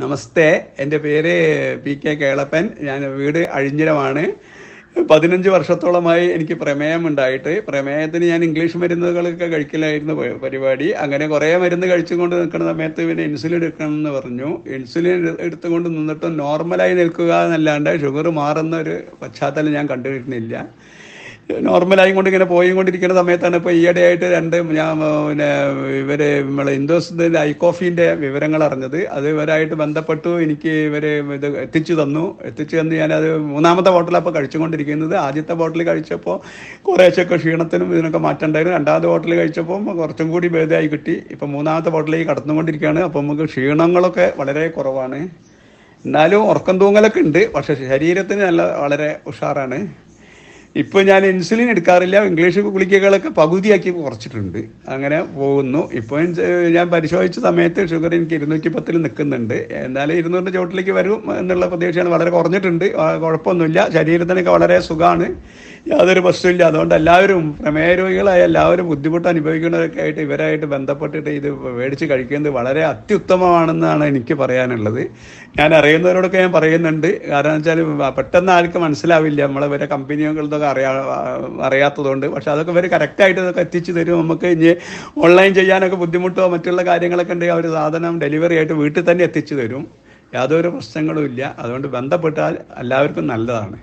നമസ്തേ, എൻ്റെ പേര് P. K. Kelappan. ഞാൻ വീട് അഴിഞ്ഞിലമാണ്. 15 വർഷത്തോളമായി എനിക്ക് പ്രമേയം ഉണ്ടായിട്ട്. പ്രമേയത്തിന് ഞാൻ ഇംഗ്ലീഷ് മരുന്നുകളൊക്കെ കഴിക്കലായിരുന്നു പരിപാടി. അങ്ങനെ കുറേ മരുന്ന് കഴിച്ചുകൊണ്ട് നിൽക്കുന്ന സമയത്ത് പിന്നെ ഇൻസുലിൻ എടുക്കണം എന്ന് പറഞ്ഞു. ഇൻസുലിൻ എടുത്തുകൊണ്ട് നിന്നിട്ടും നോർമലായി നിൽക്കുക എന്നല്ലാണ്ട് ഷുഗർ മാറുന്ന ഒരു പശ്ചാത്തലം ഞാൻ കണ്ടുവരുന്നില്ല. നോർമലായി കൊണ്ട് ഇങ്ങനെ പോയിക്കൊണ്ടിരിക്കുന്ന സമയത്താണ് ഇപ്പോൾ ഈയിടെയായിട്ട് ഞാൻ ഇവർ നമ്മളെ ഹിന്ദുസ്ഥാൻ്റെ ഐക്കോഫീൻ്റെ വിവരങ്ങൾ അറിഞ്ഞത്. അത് ഇവരായിട്ട് ബന്ധപ്പെട്ടു. എനിക്ക് ഇവർ ഇത് എത്തിച്ചു തന്നു. ഞാനത് 3ാമത്തെ ബോട്ടിലാണ് അപ്പോൾ കഴിച്ചുകൊണ്ടിരിക്കുന്നത്. ആദ്യത്തെ ബോട്ടിൽ കഴിച്ചപ്പോൾ കുറേശ്ശൊക്കെ ക്ഷീണത്തിനും ഇതിനൊക്കെ മാറ്റം ഉണ്ടായിരുന്നു. 2ാമത്തെ ബോട്ടിൽ കഴിച്ചപ്പോൾ കുറച്ചും കൂടി ഭേദമായി കിട്ടി. ഇപ്പം 3ാമത്തെ ബോട്ടിലേക്ക് കടന്നുകൊണ്ടിരിക്കുകയാണ്. അപ്പോൾ നമുക്ക് ക്ഷീണങ്ങളൊക്കെ വളരെ കുറവാണ്. എന്നാലും ഉറക്കം തൂങ്ങലൊക്കെ ഉണ്ട്, പക്ഷേ ശരീരത്തിന് വളരെ ഉഷാറാണ്. ഇപ്പോൾ ഞാൻ ഇൻസുലിൻ എടുക്കാറില്ല. ഇംഗ്ലീഷ് ഗുളികകളൊക്കെ പകുതിയാക്കി കുറച്ചിട്ടുണ്ട്. അങ്ങനെ പോകുന്നു. ഇപ്പോൾ ഞാൻ പരിശോധിച്ച സമയത്ത് ഷുഗർ എനിക്ക് 210 നിൽക്കുന്നുണ്ട്. എന്നാലും 200 ചോട്ടിലേക്ക് വരും എന്നുള്ള പ്രതീക്ഷയാണ്. വളരെ കുറഞ്ഞിട്ടുണ്ട്. കുഴപ്പമൊന്നുമില്ല. ശരീരത്തിനൊക്കെ വളരെ സുഖമാണ്. യാതൊരു പ്രശ്നമില്ല. അതുകൊണ്ട് എല്ലാവരും പ്രമേയ രോഗികളായ എല്ലാവരും ബുദ്ധിമുട്ട് അനുഭവിക്കുന്നവരൊക്കെ ആയിട്ട് ഇവരായിട്ട് ബന്ധപ്പെട്ടിട്ട് ഇത് മേടിച്ച് കഴിക്കുന്നത് വളരെ അത്യുത്തമമാണെന്നാണ് എനിക്ക് പറയാനുള്ളത്. ഞാൻ അറിയുന്നവരോടൊക്കെ ഞാൻ പറയുന്നുണ്ട്. കാരണം വെച്ചാൽ പെട്ടെന്ന് ആർക്കും മനസ്സിലാവില്ല ഇവരെ കമ്പനികൾക്കൊക്കെ അറിയാത്തതുകൊണ്ട്. പക്ഷെ അതൊക്കെ ഇവർ കറക്റ്റായിട്ട് ഇതൊക്കെ എത്തിച്ചു തരും. നമുക്ക് ഇനി ഓൺലൈൻ ചെയ്യാനൊക്കെ ബുദ്ധിമുട്ടോ മറ്റുള്ള കാര്യങ്ങളൊക്കെ ഉണ്ടെങ്കിൽ അവർ സാധനം ഡെലിവറി ആയിട്ട് വീട്ടിൽ തന്നെ എത്തിച്ചു തരും. യാതൊരു പ്രശ്നങ്ങളും ഇല്ല. അതുകൊണ്ട് ബന്ധപ്പെട്ടാൽ എല്ലാവർക്കും നല്ലതാണ്.